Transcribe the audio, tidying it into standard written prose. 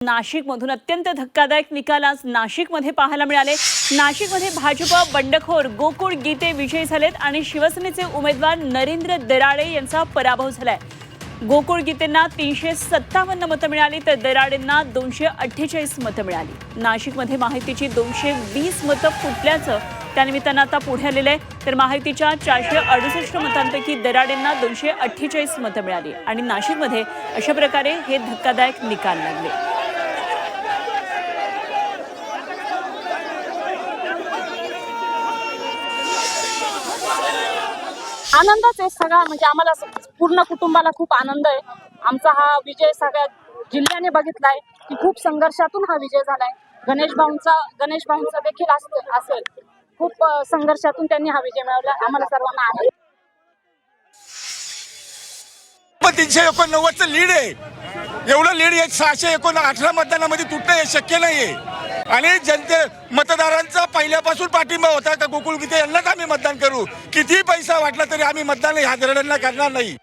नाशिकमधून अत्यंत धक्कादायक निकाल आज नाशिकमध्ये पाहायला मिळाले। नाशिकमध्ये भाजप बंडखोर गोकुळ गीते विजयी झालेत आणि शिवसेनेचे उमेदवार नरेंद्र दराडे यांचा पराभव झालाय। गोकुळ गीतेंना 357 मतं मिळाली तर दराडेंना 248 मतं मिळाली। नाशिकमध्ये माहितीची 220 मतं फुटल्याचं त्यानिमित्तानं आता पुढे आलेलं आहे। तर माहितीच्या 468 मतांपैकी दराडेंना 248 मतं मिळाली आणि नाशिकमध्ये अशा प्रकारे हे धक्कादायक निकाल लागले। आनंदच आहे सगळा, म्हणजे आम्हाला पूर्ण कुटुंबाला खूप आनंद आहे। आमचा हा विजय सगळ्या जिल्ह्याने बघितलाय की खूप संघर्षातून हा विजय झालाय। गणेश भाऊंचा देखील असेल, खूप संघर्षातून त्यांनी हा विजय मिळवला। आम्हाला सर्वांना आनंद। 389चं लीड आहे, एवढं लीड आहे 618 मतदानामध्ये तुटणं हे शक्य नाहीये। आणि मतदारांचा पहिल्यापासून पाठिंबा होता का गोकुळ गीते यांनाच आम्ही मतदान करू, किती पैसा वाटला तरी आम्ही मतदान ह्या दराड्यांना करणार नाही।